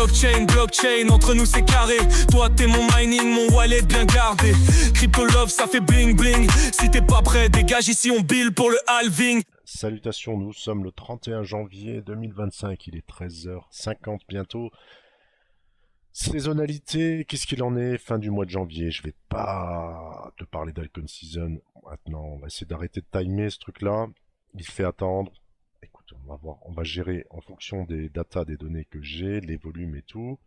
blockchain, blockchain, entre nous c'est carré. Toi t'es mon mining, mon wallet bien gardé. Crypto love ça fait bling bling. Si t'es pas prêt, dégage ici on bill pour le halving. Salutations, nous sommes le 31 janvier 2025, il est 13h50 bientôt. Saisonnalité, qu'est-ce qu'il en est fin du mois de janvier? Je vais pas te parler d'Alcon Season maintenant, on va essayer d'arrêter de timer ce truc-là. Il fait attendre. Écoute, on va voir, on va gérer en fonction des datas, des données que j'ai, les volumes et tout,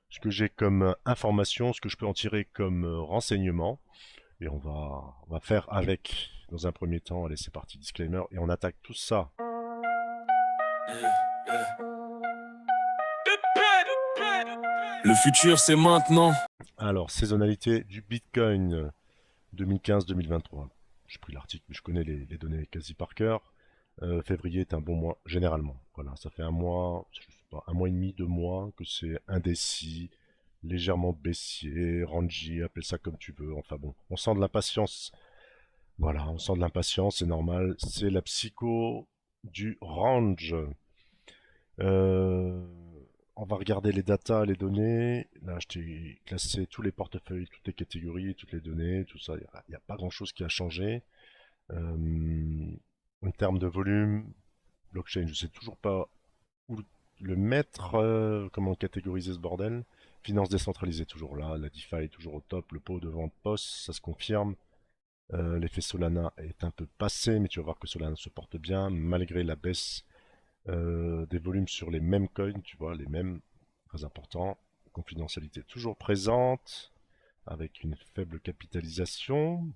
ce que j'ai comme information, ce que je peux en tirer comme renseignement. Et on va faire avec dans un premier temps. Allez, c'est parti, disclaimer, et on attaque tout ça. Le futur c'est maintenant. Alors, saisonnalité du Bitcoin 2015-2023. J'ai pris l'article, mais je connais les données quasi par cœur. Février est un bon mois, généralement. Voilà, ça fait un mois, je sais pas, un mois et demi, 2 mois, que c'est indécis, légèrement baissier, rangy, appelle ça comme tu veux. Enfin bon, on sent de l'impatience. Voilà, on sent de l'impatience, c'est normal. C'est la psycho du range. Euh, on va regarder les datas, les données. Là, je t'ai classé tous les portefeuilles, toutes les catégories, toutes les données, tout ça. Il n'y a pas grand-chose qui a changé. En termes de volume, blockchain, je sais toujours pas où le mettre, comment catégoriser ce bordel. Finance décentralisée toujours là, la DeFi est toujours au top, le pot de vente POS, ça se confirme. L'effet Solana est un peu passé, mais tu vas voir que Solana se porte bien, malgré la baisse des volumes sur les mêmes coins, tu vois, les mêmes, très important. Confidentialité toujours présente, avec une faible capitalisation.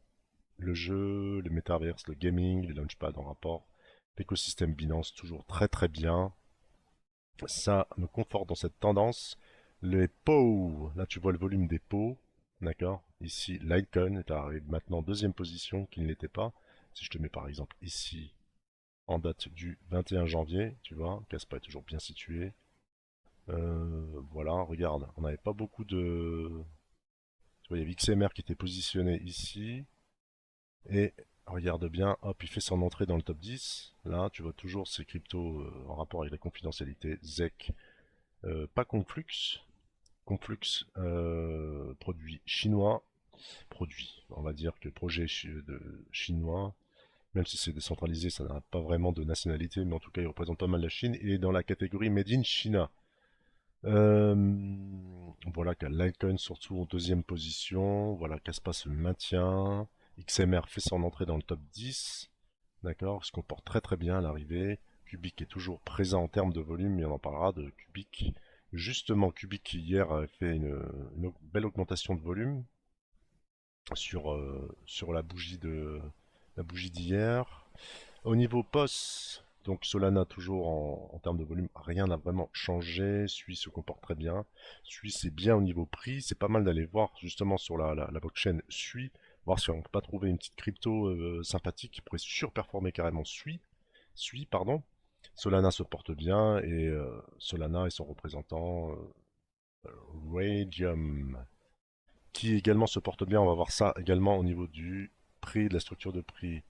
Le jeu, le metaverse, le gaming, les launchpads en rapport. L'écosystème Binance toujours très très bien. Ça me conforte dans cette tendance. Les pots, là tu vois le volume des pots, d'accord. Ici, Litecoin arrive maintenant deuxième position, qui ne l'était pas. Si je te mets par exemple ici, en date du 21 janvier, tu vois, Caspa est toujours bien situé. Voilà, regarde, on n'avait pas beaucoup de... Tu vois, il y avait XMR qui était positionné ici. Et regarde bien, hop, il fait son entrée dans le top 10. Là, tu vois toujours ces cryptos en rapport avec la confidentialité. ZEC, pas Conflux. Conflux, produit chinois. Produit, on va dire que projet chinois. Même si c'est décentralisé, ça n'a pas vraiment de nationalité, mais en tout cas, il représente pas mal la Chine. Et dans la catégorie Made in China. Euh, voilà, Litecoin surtout en deuxième position. Voilà, Caspa se maintient. XMR fait son entrée dans le top 10. D'accord, se comporte très très bien à l'arrivée. Cubic est toujours présent en termes de volume, mais on en parlera de Cubic. Justement, Cubic qui hier a fait une belle augmentation de volume sur la bougie d'hier. Au niveau POS, donc Solana toujours en termes de volume, rien n'a vraiment changé. Sui se comporte très bien. Sui c'est bien au niveau prix. C'est pas mal d'aller voir justement sur la blockchain Sui, voir si on peut pas trouver une petite crypto sympathique qui pourrait surperformer carrément Sui, pardon. Solana se porte bien et Solana et son représentant Radium qui également se porte bien. On va voir ça également au niveau du prix, de la structure de prix.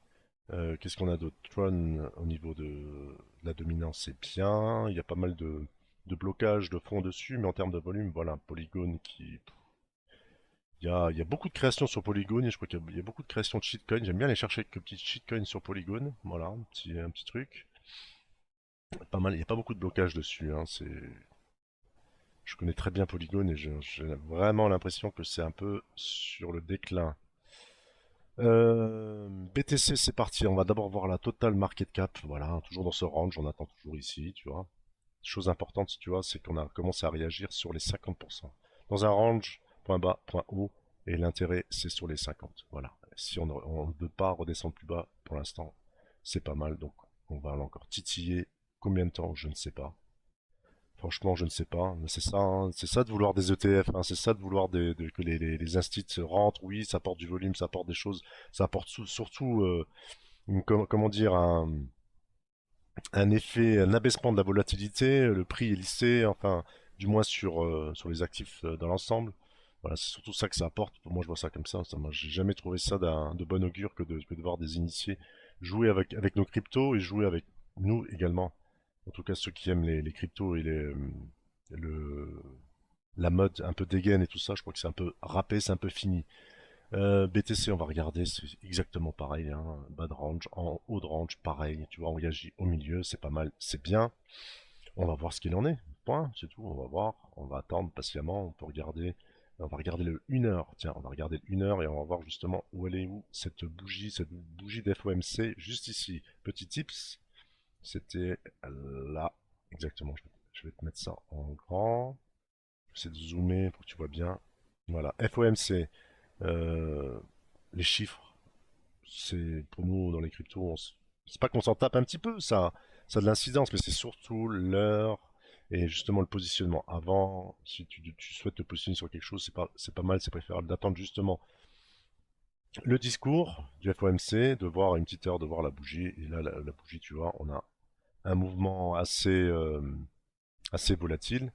Qu'est-ce qu'on a d'autre? Tron, au niveau de la dominance, c'est bien. Il y a pas mal de blocages de fond dessus, mais en termes de volume, voilà, Polygon qui... il y a beaucoup de créations sur Polygon, et je crois qu'il y a beaucoup de créations de shitcoins. J'aime bien aller chercher quelques petites shitcoins sur Polygon. Voilà, un petit truc. Pas mal, il n'y a pas beaucoup de blocages dessus. Hein, je connais très bien Polygon et j'ai vraiment l'impression que c'est un peu sur le déclin. BTC, c'est parti. On va d'abord voir la total market cap. Voilà, toujours dans ce range, on attend toujours ici, tu vois. Chose importante, tu vois, c'est qu'on a commencé à réagir sur les 50%. Dans un range, point bas, point haut, et l'intérêt, c'est sur les 50. Voilà. Si on ne veut pas redescendre plus bas, pour l'instant, c'est pas mal. Donc, on va encore titiller. Combien de temps? Je ne sais pas. Franchement, je ne sais pas. Mais c'est ça, hein. C'est ça de vouloir des ETF, hein. C'est ça de vouloir que les instituts rentrent. Oui, ça apporte du volume, ça apporte des choses. Ça apporte surtout, comment dire, un effet, un abaissement de la volatilité. Le prix est lissé, enfin, du moins sur les actifs dans l'ensemble. Voilà, c'est surtout ça que ça apporte. Pour moi, je vois ça comme ça. Moi, j'ai jamais trouvé ça de bon augure que de voir des initiés jouer avec nos cryptos et jouer avec nous également. En tout cas, ceux qui aiment les cryptos et le, la mode un peu dégaine et tout ça, je crois que c'est un peu râpé, c'est un peu fini. BTC, on va regarder, c'est exactement pareil, hein. Bas de range, en haut de range, pareil, tu vois, on réagit au milieu, c'est pas mal, c'est bien. On va voir ce qu'il en est, point, c'est tout, on va voir, on va attendre patiemment, on peut regarder, on va regarder le 1 heure, tiens, on va regarder le 1 heure et on va voir justement où elle est, où cette bougie d'FOMC, juste ici. Petit tips, c'était là, exactement, je vais te mettre ça en grand, j'essaie de zoomer pour que tu vois bien. Voilà, FOMC, euh, les chiffres, c'est pour nous dans les cryptos, c'est pas qu'on s'en tape un petit peu, ça a de l'incidence, mais c'est surtout l'heure et justement le positionnement. Avant, si tu souhaites te positionner sur quelque chose, c'est pas mal, c'est préférable d'attendre justement le discours du FOMC, de voir à une petite heure, de voir la bougie. Et là, la bougie, tu vois, on a un mouvement assez volatile.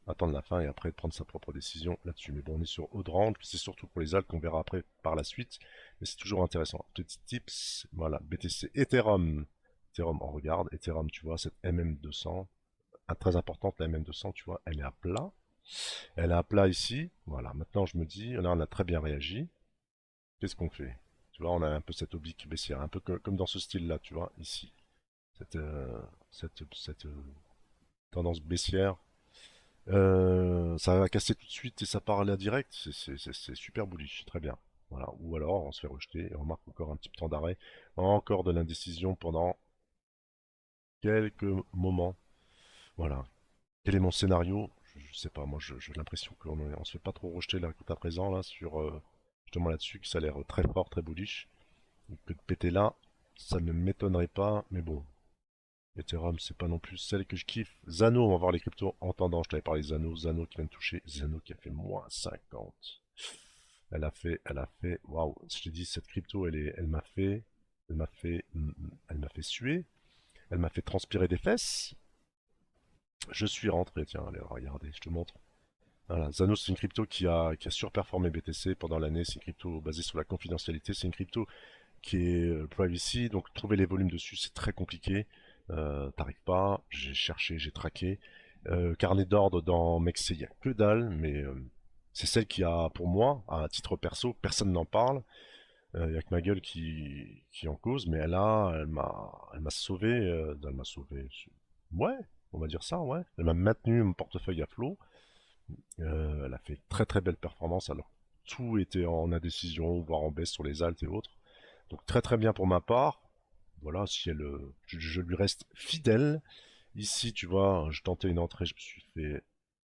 Attendre la fin et après prendre sa propre décision là-dessus. Mais bon, on est sur haut de range, c'est surtout pour les alts qu'on verra après par la suite, mais c'est toujours intéressant. Petit tips, voilà, BTC, Ethereum. Ethereum, on regarde, Ethereum, tu vois, cette MM200, très importante, la MM200, tu vois, elle est à plat. Elle est à plat ici, voilà, maintenant je me dis, là on a très bien réagi, qu'est-ce qu'on fait? Tu vois, on a un peu cette oblique baissière, un peu comme dans ce style-là, tu vois, ici. Cette, tendance baissière. Ça va casser tout de suite et ça part à la direct, c'est super bullish, très bien. Voilà. Ou alors on se fait rejeter et on marque encore un petit temps d'arrêt, encore de l'indécision pendant quelques moments. Voilà. Quel est mon scénario? Je sais pas, moi j'ai l'impression qu'on se fait pas trop rejeter là à présent là sur justement là-dessus, que ça a l'air très fort, très bullish. Donc, que de péter là, ça ne m'étonnerait pas, mais bon. Ethereum, c'est pas non plus celle que je kiffe. Zano, on va voir les cryptos en tendance. Je t'avais parlé de Zano, Zano qui vient de toucher, Zano qui a fait moins 50. Elle a fait, waouh, je t'ai dit, cette crypto, elle m'a fait suer, elle m'a fait transpirer des fesses. Je suis rentré, tiens, allez, regardez, je te montre. Voilà, Zano, c'est une crypto qui a surperformé BTC pendant l'année. C'est une crypto basée sur la confidentialité. C'est une crypto qui est privacy, donc trouver les volumes dessus, c'est très compliqué. T'arrives pas, j'ai cherché, j'ai traqué. Carnet d'ordre dans Mexc, il n'y a que dalle, mais c'est celle qui a, pour moi, à titre perso, personne n'en parle. Il n'y a que ma gueule qui en cause, mais elle m'a sauvé, elle m'a sauvé. Ouais, on va dire ça, ouais. Elle m'a maintenu mon portefeuille à flot. Elle a fait très très belle performance, alors tout était en indécision, voire en baisse sur les altes et autres. Donc très très bien pour ma part. Voilà, si elle, je lui reste fidèle. Ici, tu vois, je tentais une entrée, je me suis fait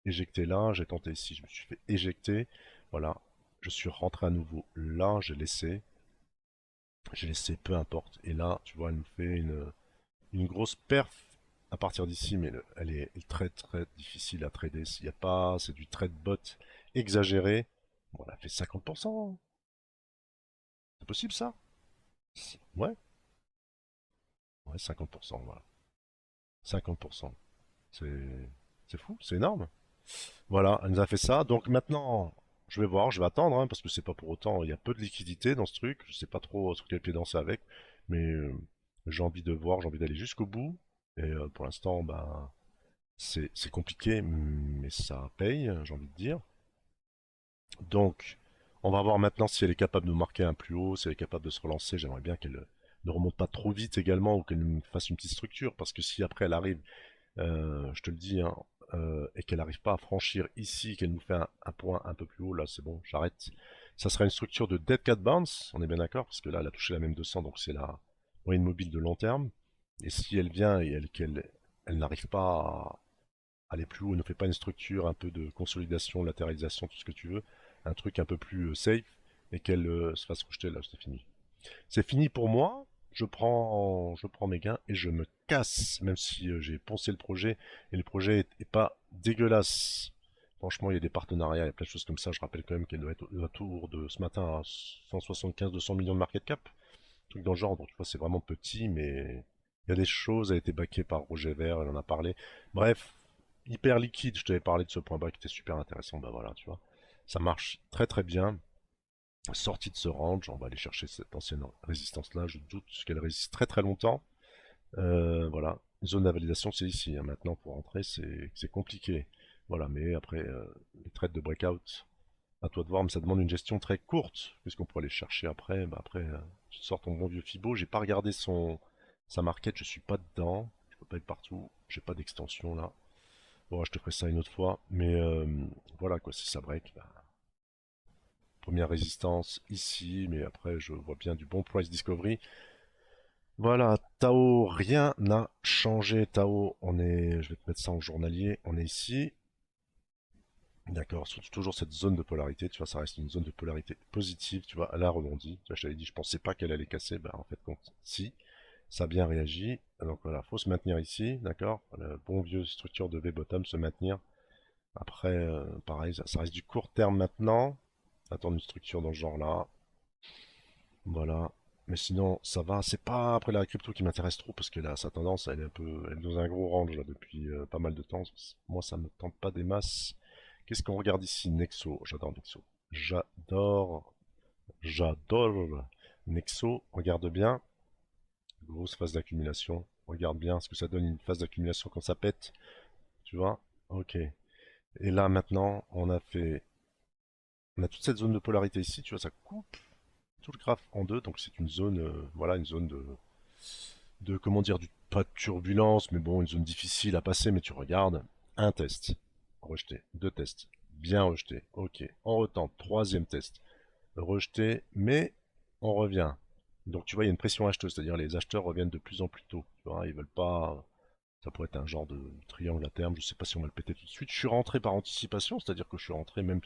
éjecter là. J'ai tenté ici, je me suis fait éjecter. Voilà, je suis rentré à nouveau là, j'ai laissé peu importe. Et là, tu vois, elle nous fait une grosse perf à partir d'ici, mais elle est très très difficile à trader. S'il y a pas, c'est du trade bot exagéré. Bon, elle a fait 50%. C'est possible ça? Ouais, ouais, 50%, voilà. 50%. C'est fou, c'est énorme. Voilà, elle nous a fait ça. Donc maintenant, je vais voir, je vais attendre, hein, parce que c'est pas pour autant, il y a peu de liquidité dans ce truc. Je sais pas trop sur quel pied danser avec, mais j'ai envie de voir, j'ai envie d'aller jusqu'au bout. Et pour l'instant, ben, c'est compliqué, mais ça paye, j'ai envie de dire. Donc, on va voir maintenant si elle est capable de nous marquer un plus haut, si elle est capable de se relancer. J'aimerais bien qu'elle ne remonte pas trop vite également, ou qu'elle nous fasse une petite structure, parce que si après elle arrive, je te le dis, hein, et qu'elle n'arrive pas à franchir ici, qu'elle nous fait un point un peu plus haut, là c'est bon, j'arrête. Ça sera une structure de dead cat bounce, on est bien d'accord, parce que là elle a touché la même 200, donc c'est la moyenne mobile de long terme. Et si elle vient et elle n'arrive pas à aller plus haut, ne fait pas une structure un peu de consolidation, latéralisation, tout ce que tu veux, un truc un peu plus safe, et qu'elle se fasse rejeter, là c'est fini. C'est fini pour moi. Je prends mes gains et je me casse, même si j'ai poncé le projet et le projet est pas dégueulasse. Franchement, il y a des partenariats, il y a plein de choses comme ça. Je rappelle quand même qu'elle doit être autour de ce matin à 175-200 millions de market cap, truc dans le genre. Donc tu vois, c'est vraiment petit, mais il y a des choses. Elle a été backée par Roger Ver, elle en a parlé. Bref, hyper liquide. Je t'avais parlé de ce point bas qui était super intéressant. Bah voilà, tu vois, ça marche très très bien. Sortie de ce range, on va aller chercher cette ancienne résistance là, je doute qu'elle résiste très très longtemps. Voilà, zone d'invalidation c'est ici, hein. Maintenant pour rentrer c'est compliqué. Voilà, mais après, les trades de breakout, à toi de voir, mais ça demande une gestion très courte. Puisqu'on pourrait aller chercher après, bah après, tu sors ton bon vieux Fibo. J'ai pas regardé sa market, je suis pas dedans. Je peux pas être partout, j'ai pas d'extension là. Bon, je te ferai ça une autre fois, mais voilà quoi, si ça break, bah, première résistance ici, mais après je vois bien du bon price discovery. Voilà, Tao, rien n'a changé. Tao, je vais te mettre ça en journalier, on est ici. D'accord, surtout toujours cette zone de polarité, tu vois, ça reste une zone de polarité positive, tu vois, elle a rebondi. Tu vois, je t'avais dit, je pensais pas qu'elle allait casser, bah en fait, compte, si, ça a bien réagi. Donc voilà, faut se maintenir ici, d'accord. Le bon vieux structure de V-bottom, se maintenir. Après, pareil, ça reste du court terme maintenant. Attendre une structure dans ce genre-là. Voilà. Mais sinon, ça va. C'est pas après la crypto qui m'intéresse trop parce que là, sa tendance, elle est un peu, elle est dans un gros range là depuis pas mal de temps. Moi, ça me tente pas des masses. Qu'est-ce qu'on regarde ici? Nexo. J'adore Nexo. J'adore, j'adore Nexo. Regarde bien. Grosse phase d'accumulation. Regarde bien ce que ça donne une phase d'accumulation quand ça pète. Tu vois? Ok. Et là, maintenant, on a toute cette zone de polarité ici. Tu vois, ça coupe tout le graphe en deux. Donc, c'est une zone, voilà, une zone de comment dire, pas de turbulence, mais bon, une zone difficile à passer, mais tu regardes, un test, rejeté, deux tests, bien rejeté, ok, on retente, troisième test, rejeté, mais on revient. Donc tu vois, il y a une pression acheteuse, c'est-à-dire les acheteurs reviennent de plus en plus tôt, tu vois, ils veulent pas, ça pourrait être un genre de triangle à terme, je sais pas si on va le péter tout de suite, je suis rentré par anticipation, c'est-à-dire que je suis rentré même,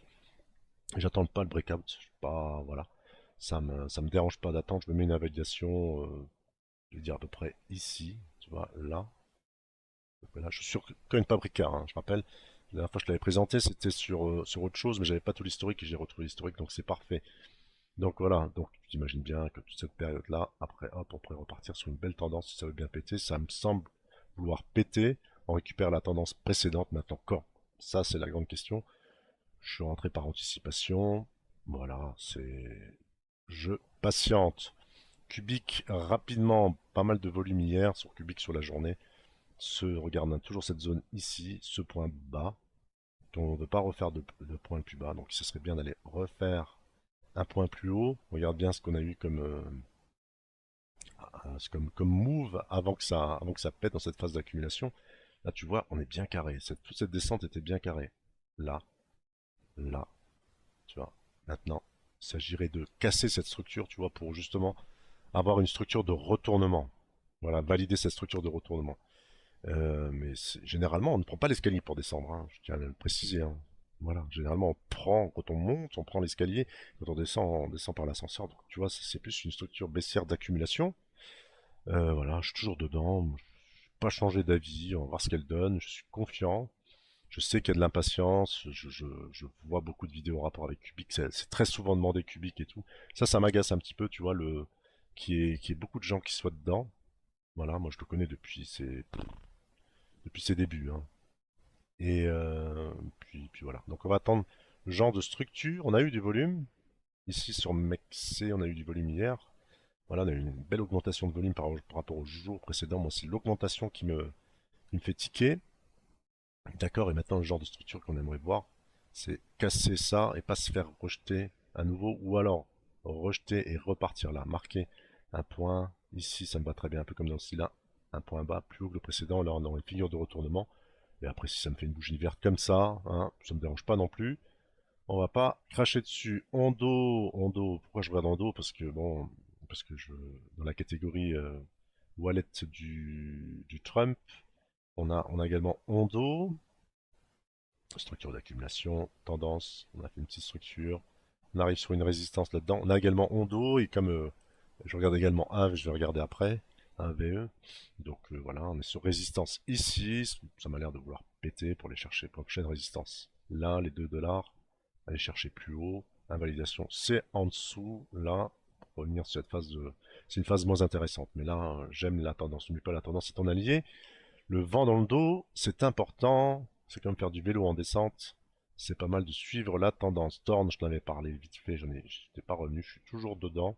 j'attends pas le breakout, je suis pas, voilà, ça me dérange pas d'attendre, je me mets une invalidation, je vais dire à peu près ici, tu vois, là. Donc là je suis sur quand même Paprika, hein, je rappelle. La dernière fois que je l'avais présenté, c'était sur autre chose, mais j'avais pas tout l'historique et j'ai retrouvé l'historique, donc c'est parfait. Donc voilà, donc tu t'imagines bien que toute cette période-là, après hop, on pourrait repartir sur une belle tendance si ça veut bien péter. Ça me semble vouloir péter. On récupère la tendance précédente, maintenant quand? Ça c'est la grande question. Je suis rentré par anticipation. Voilà, je patiente. Cubic rapidement, pas mal de volume hier sur Cubic sur la journée. Regarde toujours cette zone ici, ce point bas, dont on ne veut pas refaire de point plus bas, donc ce serait bien d'aller refaire un point plus haut. Regarde bien ce qu'on a eu comme move avant que ça pète dans cette phase d'accumulation. Là tu vois, on est bien carré, toute cette descente était bien carrée. Là, là, tu vois. Maintenant, il s'agirait de casser cette structure, tu vois, pour justement avoir une structure de retournement. Voilà, valider cette structure de retournement. Mais généralement, on ne prend pas l'escalier pour descendre, hein, je tiens à le préciser, hein. Voilà, généralement, quand on monte, on prend l'escalier, quand on descend par l'ascenseur. Donc, tu vois, c'est plus une structure baissière d'accumulation. Voilà, je suis toujours dedans, je n'ai pas changé d'avis, on va voir ce qu'elle donne, je suis confiant. Je sais qu'il y a de l'impatience, je vois beaucoup de vidéos en rapport avec Cubic, c'est très souvent demandé Cubic et tout. Ça m'agace un petit peu, tu vois, qu'il y ait beaucoup de gens qui soient dedans. Voilà, moi je le connais depuis ses débuts, hein. Et puis voilà. Donc on va attendre le genre de structure. On a eu du volume. Ici sur MEXC, on a eu du volume hier. Voilà, on a eu une belle augmentation de volume par rapport au jour précédent. Moi, c'est l'augmentation qui me fait tiquer. D'accord, et maintenant le genre de structure qu'on aimerait voir, c'est casser ça et pas se faire rejeter à nouveau, ou alors rejeter et repartir là, marquer un point, ici ça me va très bien, un peu comme dans ce là, un point bas, plus haut que le précédent, là on a une figure de retournement, et après si ça me fait une bougie verte comme ça, hein, ça me dérange pas non plus, on va pas cracher dessus. Ondo, pourquoi je regarde Ondo? Parce que bon, dans la catégorie wallet du Trump, on a également Ondo, structure d'accumulation, tendance, on a fait une petite structure, on arrive sur une résistance là-dedans, on a également Ondo, et comme je regarde également un, je vais regarder après, un VE, donc voilà, on est sur résistance ici, ça m'a l'air de vouloir péter pour aller chercher prochaine résistance. Là, les 2 $, aller chercher plus haut, invalidation, c'est en dessous, là, pour revenir sur cette phase c'est une phase moins intéressante, mais là, j'aime la tendance, n'oublie pas la tendance, c'est ton allié, le vent dans le dos, c'est important. C'est comme faire du vélo en descente. C'est pas mal de suivre la tendance. Torn, je t'en avais parlé vite fait, j'étais pas revenu, je suis toujours dedans.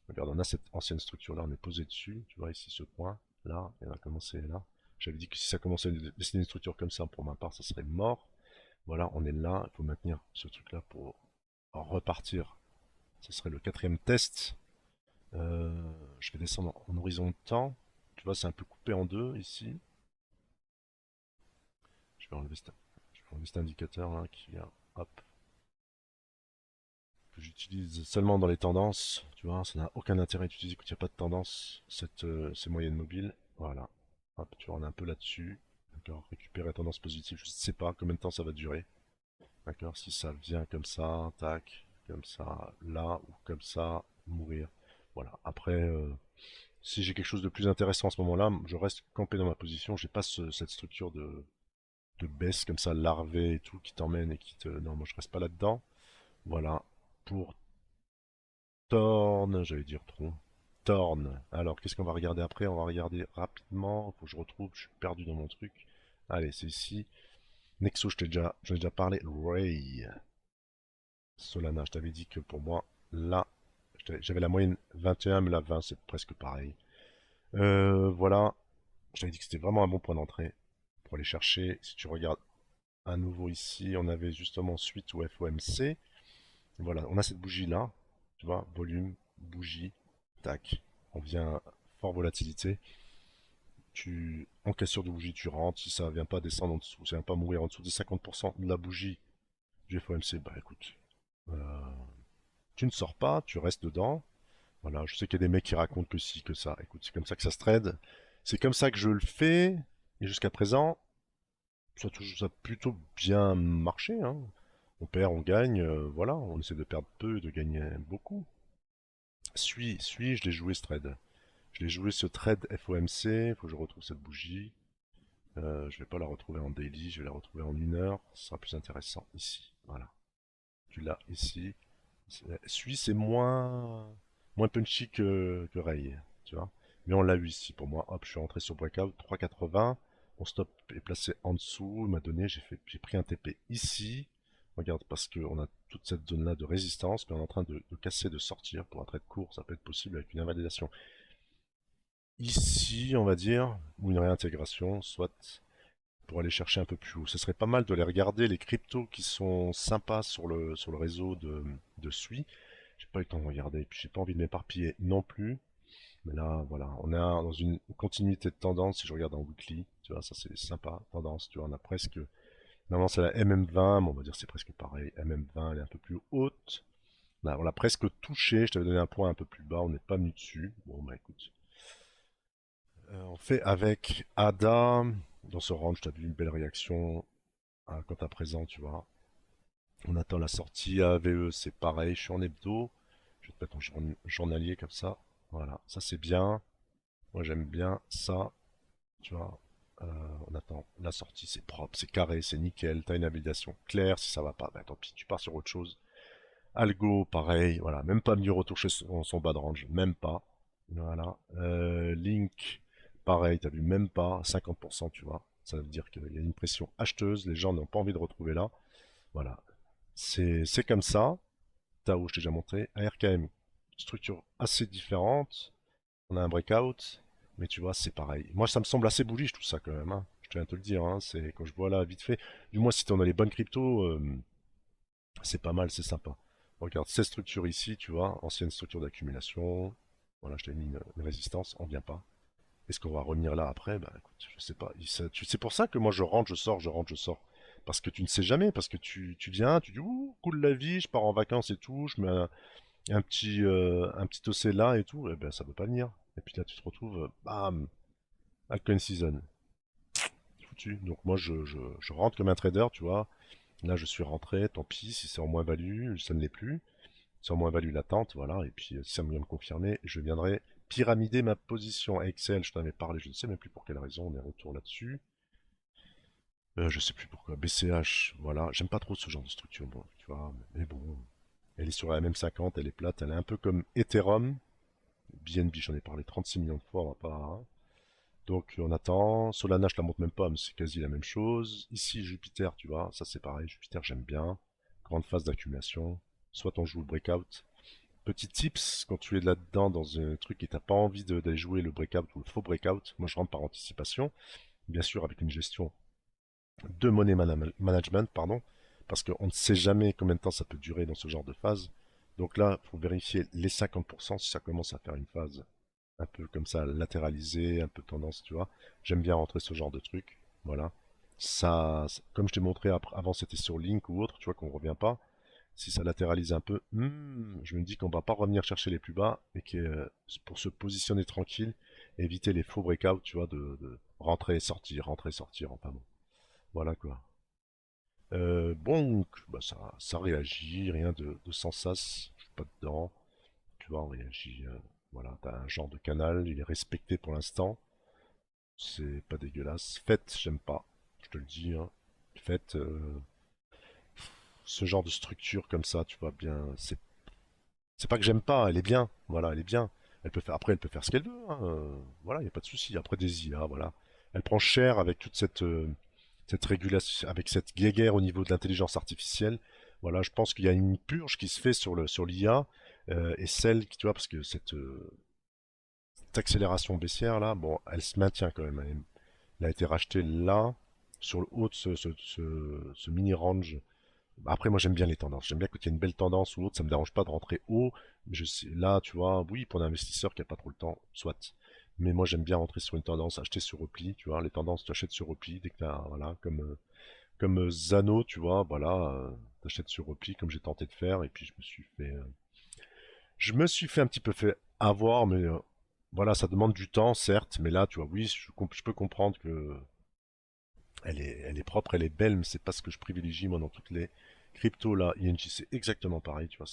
Regarde, on a cette ancienne structure là, on est posé dessus. Tu vois ici ce point, là, et on a commencé là. J'avais dit que si ça commençait à dessiner une structure comme ça, pour ma part, ça serait mort. Voilà, on est là, il faut maintenir ce truc-là pour repartir. Ce serait le quatrième test. Je vais descendre en horizon de temps. Tu vois, c'est un peu coupé en deux ici. Je vais enlever, je vais enlever cet indicateur là qui vient, hop, que j'utilise seulement dans les tendances. Tu vois, ça n'a aucun intérêt d'utiliser quand il n'y a pas de tendance, ces moyennes mobiles. Voilà. Hop, tu vois, on est un peu là-dessus. D'accord, récupérer la tendance positive, je ne sais pas combien de temps ça va durer. D'accord, si ça vient comme ça, tac, comme ça, là, ou comme ça, mourir. Voilà. Après, si j'ai quelque chose de plus intéressant à ce moment-là, je reste campé dans ma position. J'ai pas cette structure de baisse comme ça, larvée et tout, qui t'emmène et qui te... Non, moi je reste pas là-dedans. Voilà. Pour Torn, j'allais dire trop. Torn. Alors, qu'est-ce qu'on va regarder après? On va regarder rapidement. Faut que je retrouve, je suis perdu dans mon truc. Allez, c'est ici. Nexo, j'en ai déjà parlé. Ray. Solana, je t'avais dit que pour moi, là, j'avais la moyenne 21, mais la 20, c'est presque pareil. Voilà, je t'avais dit que c'était vraiment un bon point d'entrée pour aller chercher. Si tu regardes à nouveau ici, on avait justement suite au FOMC. Voilà, on a cette bougie là, tu vois, volume, bougie, tac. On vient fort volatilité. En cassure de bougie, tu rentres. Si ça vient pas descendre en dessous, ça vient pas mourir en dessous des 50% de la bougie du FOMC, bah écoute, euh, tu ne sors pas, tu restes dedans. Voilà, je sais qu'il y a des mecs qui racontent que si, que ça. Écoute, c'est comme ça que ça se trade. C'est comme ça que je le fais. Et jusqu'à présent, ça a plutôt bien marché, hein. On perd, on gagne, voilà. On essaie de perdre peu et de gagner beaucoup. Je l'ai joué ce trade. Je l'ai joué ce trade FOMC. Faut que je retrouve cette bougie. Je vais pas la retrouver en daily, je vais la retrouver en 1 heure. Ce sera plus intéressant ici. Voilà. Tu l'as ici. C'est moins punchy que Ray, tu vois. Mais on l'a eu ici pour moi. Hop, je suis rentré sur breakout 3,80. Mon stop est placé en dessous. Il m'a donné, j'ai pris un TP ici. Regarde, parce qu'on a toute cette zone-là de résistance, mais on est en train de casser, de sortir. Pour un trade court, ça peut être possible avec une invalidation. Ici, on va dire, ou une réintégration, soit pour aller chercher un peu plus haut. Ce serait pas mal de les regarder, les cryptos qui sont sympas sur le réseau de SUI. J'ai pas eu le temps de regarder, puis j'ai pas envie de m'éparpiller non plus. Mais là, voilà, on est dans une continuité de tendance. Si je regarde en weekly, tu vois, ça c'est sympa, tendance. Tu vois, on a presque. Normalement, c'est la MM20, mais on va dire c'est presque pareil. MM20, elle est un peu plus haute. Là, on l'a presque touché. Je t'avais donné un point un peu plus bas, on n'est pas venu dessus. Bon, bah écoute. On fait avec Ada. Dans ce range, tu as vu une belle réaction quant à présent, tu vois. On attend la sortie. AVE, c'est pareil. Je suis en hebdo. Je vais te mettre en journalier comme ça. Voilà, ça c'est bien. Moi j'aime bien ça. Tu vois, on attend la sortie, c'est propre, c'est carré, c'est nickel. T'as une habilitation claire. Si ça va pas, bah tant pis, tu pars sur autre chose. Algo, pareil. Voilà, même pas venu retoucher son bas de range, même pas. Voilà. Link, pareil, t'as vu, même pas 50%, tu vois. Ça veut dire qu'il y a une pression acheteuse. Les gens n'ont pas envie de retrouver là. Voilà, c'est comme ça. Tao, je t'ai déjà montré. ARKM, structure assez différente. On a un breakout, mais tu vois, c'est pareil. Moi, ça me semble assez bullish tout ça quand même, hein. Je tiens à te le dire, hein. C'est quand je vois là vite fait. Du moins, si tu en as les bonnes cryptos, c'est pas mal, c'est sympa. Regarde, cette structure ici, tu vois, ancienne structure d'accumulation. Voilà, je t'ai mis une résistance, on vient pas. Est-ce qu'on va revenir là après? Bah écoute, je sais pas. C'est pour ça que moi je rentre, je sors, je rentre, je sors. Parce que tu ne sais jamais, parce que tu viens, tu dis ouh, cool la vie, je pars en vacances et tout, je mets un petit OC là et tout, et ben ça peut pas venir. Et puis là tu te retrouves, bam, altcoin season. Foutu. Donc moi je rentre comme un trader, tu vois. Là je suis rentré, tant pis, si c'est en moins-value, ça ne l'est plus. C'est en moins-value latente, voilà. Et puis si ça me vient me confirmer, je viendrai pyramider ma position à Excel, je t'en avais parlé, je ne sais même plus pour quelle raison, on est retour là-dessus. Je sais plus pourquoi. BCH, voilà. J'aime pas trop ce genre de structure, bon, tu vois. Mais bon, elle est sur la MM50, elle est plate, elle est un peu comme Ethereum. BNB, j'en ai parlé 36 millions de fois, on va pas, hein. Donc on attend. Solana, je la montre même pas, mais c'est quasi la même chose. Ici, Jupiter, tu vois, ça c'est pareil. Jupiter, j'aime bien. Grande phase d'accumulation. Soit on joue le breakout. Petit tips, quand tu es là-dedans dans un truc et t'as pas envie d'aller jouer le breakout ou le faux breakout, moi je rentre par anticipation, bien sûr avec une gestion de money management, pardon. parce qu'on ne sait jamais combien de temps ça peut durer dans ce genre de phase. Donc là, il faut vérifier les 50% si ça commence à faire une phase un peu comme ça, latéralisée, un peu tendance, tu vois. J'aime bien rentrer ce genre de truc, voilà. Comme je t'ai montré avant, c'était sur Link ou autre, tu vois qu'on revient pas. Si ça latéralise un peu, je me dis qu'on va pas revenir chercher les plus bas et que pour se positionner tranquille, éviter les faux breakouts, tu vois, de rentrer, sortir, enfin bon. Voilà quoi. Bon, bah ça réagit, rien de sans sas, je suis pas dedans. Tu vois, on réagit. Voilà, t'as un genre de canal, il est respecté pour l'instant. C'est pas dégueulasse. Faites, j'aime pas. Je te le dis, hein. Faites ce genre de structure comme ça, tu vois bien. C'est pas que j'aime pas, elle est bien. Voilà, elle est bien. Après, elle peut faire ce qu'elle veut, hein. Voilà, il n'y a pas de souci. Après des IA, voilà. Elle prend cher avec toute cette régulation, avec cette guéguerre au niveau de l'intelligence artificielle. Voilà, je pense qu'il y a une purge qui se fait sur l'IA et celle qui, tu vois, parce que cette accélération baissière là, bon, elle se maintient quand même. Elle a été rachetée là, sur le haut de ce mini range. Après, moi j'aime bien les tendances. J'aime bien quand il y a une belle tendance ou autre, ça me dérange pas de rentrer haut. Mais je sais, là, tu vois, oui, pour un investisseur qui a pas trop le temps, soit. Mais moi j'aime bien rentrer sur une tendance, acheter sur repli, tu vois. Les tendances, tu achètes sur repli dès que t'as, voilà, comme Zano, tu vois, voilà, t'achètes sur repli comme j'ai tenté de faire. Et puis je me suis fait un petit peu fait avoir, mais voilà, ça demande du temps, certes, mais là, tu vois, oui, je peux comprendre que elle est propre, elle est belle, mais c'est pas ce que je privilégie, moi, dans toutes les cryptos, là. ING, c'est exactement pareil, tu vois,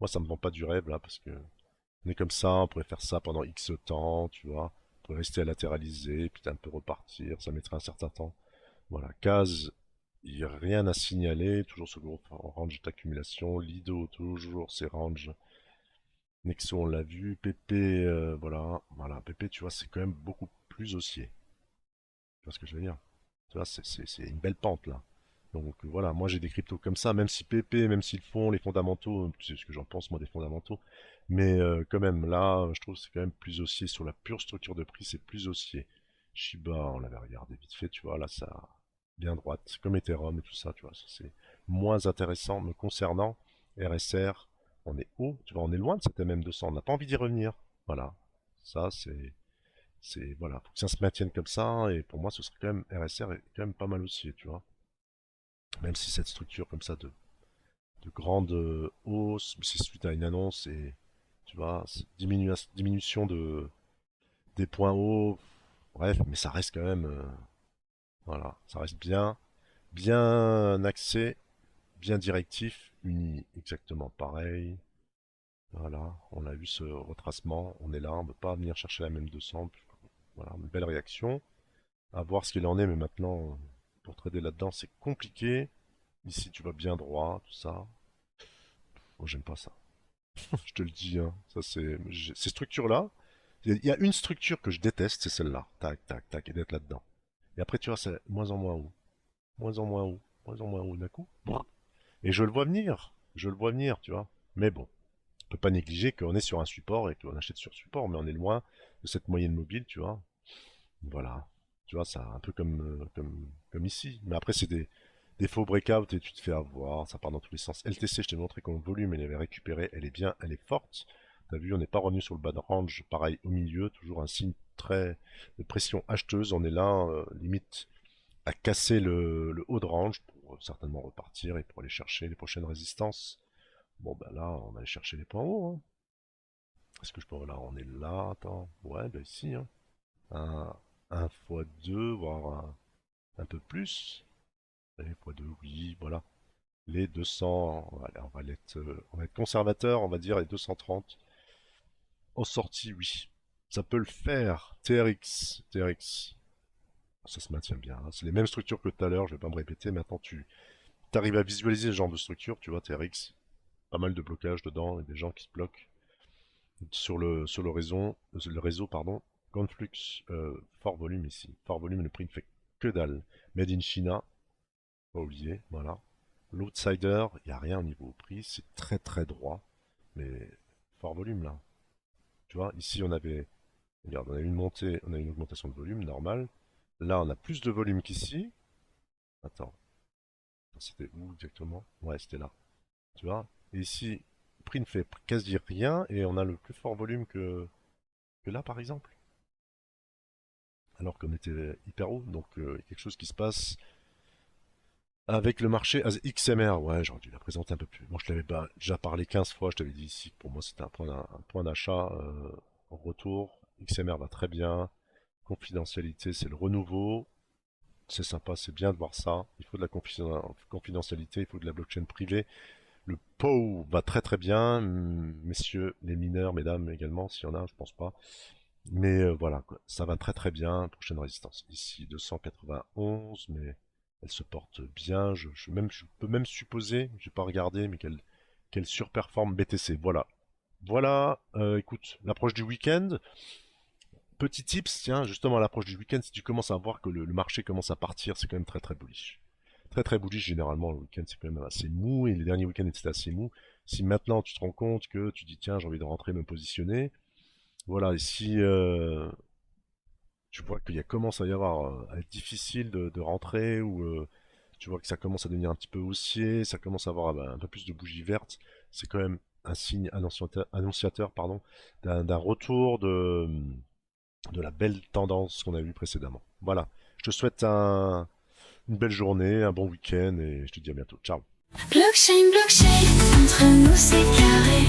moi, ça me vend pas du rêve, là, parce que on est comme ça, on pourrait faire ça pendant X temps, tu vois, on pourrait rester à latéraliser, puis un peu repartir, ça mettrait un certain temps. Voilà, case, il n'y a rien à signaler, toujours ce gros range d'accumulation, Lido, toujours ces ranges. Nexo, on l'a vu. PP, voilà. PP, tu vois, c'est quand même beaucoup plus haussier. Tu vois ce que je veux dire? Tu vois, c'est une belle pente là. Donc voilà, moi j'ai des cryptos comme ça, même si PP, même s'ils font les fondamentaux, tu sais ce que j'en pense moi des fondamentaux, mais quand même là, je trouve que c'est quand même plus haussier sur la pure structure de prix, c'est plus haussier. Shiba, on l'avait regardé vite fait, tu vois, là ça bien droite, comme Ethereum et tout ça, tu vois, ça, c'est moins intéressant me concernant. RSR, on est haut, tu vois, on est loin de cette MM200, on n'a pas envie d'y revenir. Voilà, ça voilà, faut que ça se maintienne comme ça, et pour moi ce serait quand même, RSR est quand même pas mal aussi, tu vois. Même si cette structure comme ça de grande hausse, c'est suite à une annonce et tu vois, diminution des points hauts, bref, mais ça reste quand même, voilà, ça reste bien axé, bien directif, uni exactement pareil. Voilà, on a vu ce retracement, on est là, on ne peut pas venir chercher la même 200. Voilà, une belle réaction. À voir ce qu'il en est, mais maintenant, pour trader là-dedans, c'est compliqué. Ici, tu vas bien droit, tout ça. Moi, j'aime pas ça. Je te le dis, hein. Ça, ces structures-là, il y a une structure que je déteste, c'est celle-là. Tac, tac, tac, et d'être là-dedans. Et après, tu vois, c'est moins en moins haut. Moins en moins haut. Moins en moins haut d'un coup. Et je le vois venir. Je le vois venir, tu vois. Mais bon, on peut pas négliger qu'on est sur un support et qu'on achète sur support, mais on est loin de cette moyenne mobile, tu vois. Voilà. Tu vois, c'est un peu comme ici. Mais après, c'est des faux breakouts et tu te fais avoir, ça part dans tous les sens. LTC, je t'ai montré qu'on volume, elle avait récupéré, elle est bien, elle est forte. T'as vu, on n'est pas revenu sur le bas de range, pareil au milieu, toujours un signe très de pression acheteuse. On est là, limite, à casser le haut de range pour certainement repartir et pour aller chercher les prochaines résistances. Bon, ben là, on va aller chercher les points hauts, hein. Est-ce que je peux. Là, on est là, attends. Ouais, ben ici, hein. Un fois 2 voire un peu plus. Allez, fois 2 oui, voilà. Les 200, on va être conservateur, on va dire les 230. En sortie, oui. Ça peut le faire. TRX, ça se maintient bien, hein. C'est les mêmes structures que tout à l'heure, je vais pas me répéter. Maintenant, tu arrives à visualiser ce genre de structure, tu vois, TRX. Pas mal de blocages dedans et des gens qui se bloquent sur le réseau, pardon. Conflux, fort volume ici. Fort volume, le prix ne fait que dalle. Made in China, pas oublier, voilà. L'outsider, il n'y a rien au niveau prix, c'est très très droit, mais fort volume là. Tu vois, ici regarde, on a une montée, on a une augmentation de volume normale. Là, on a plus de volume qu'ici. Attends, C'était où exactement? Ouais, c'était là. Tu vois? Et ici, le prix ne fait quasi rien et on a le plus fort volume que là, par exemple. Alors qu'on était hyper haut, donc il y a quelque chose qui se passe avec le marché XMR. Ouais, j'aurais dû la présenter un peu plus. Moi, je l'avais déjà parlé 15 fois, je t'avais dit ici que pour moi c'était un point d'achat en retour. XMR va très bien. Confidentialité, c'est le renouveau. C'est sympa, c'est bien de voir ça. Il faut de la confidentialité, il faut de la blockchain privée. Le POW va très très bien, messieurs les mineurs, mesdames également, s'il y en a, je pense pas. Mais voilà, quoi. Ça va très très bien. Prochaine résistance ici 291, mais elle se porte bien. Je peux même supposer, j'ai pas regardé, mais qu'elle surperforme BTC. Voilà. Voilà, écoute, l'approche du week-end. Petit tips, tiens, justement à l'approche du week-end, si tu commences à voir que le marché commence à partir, c'est quand même très très bullish. Très très bullish, généralement, le week-end c'est quand même assez mou, et les derniers week-ends étaient assez mous. Si maintenant tu te rends compte que tu dis tiens, j'ai envie de rentrer, me positionner, voilà, et si tu vois qu'il commence à y avoir, à être difficile de rentrer, ou tu vois que ça commence à devenir un petit peu haussier, ça commence à avoir un peu plus de bougies vertes, c'est quand même un signe annonciateur pardon, d'un retour de la belle tendance qu'on a vue précédemment. Voilà, je te souhaite une belle journée, un bon week-end, et je te dis à bientôt. Ciao. Blockchain, blockchain, entre nous c'est carré.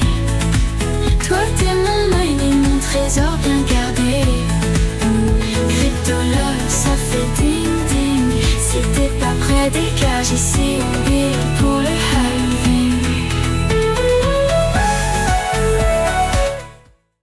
Toi t'es mon mine et mon trésor bien gardé.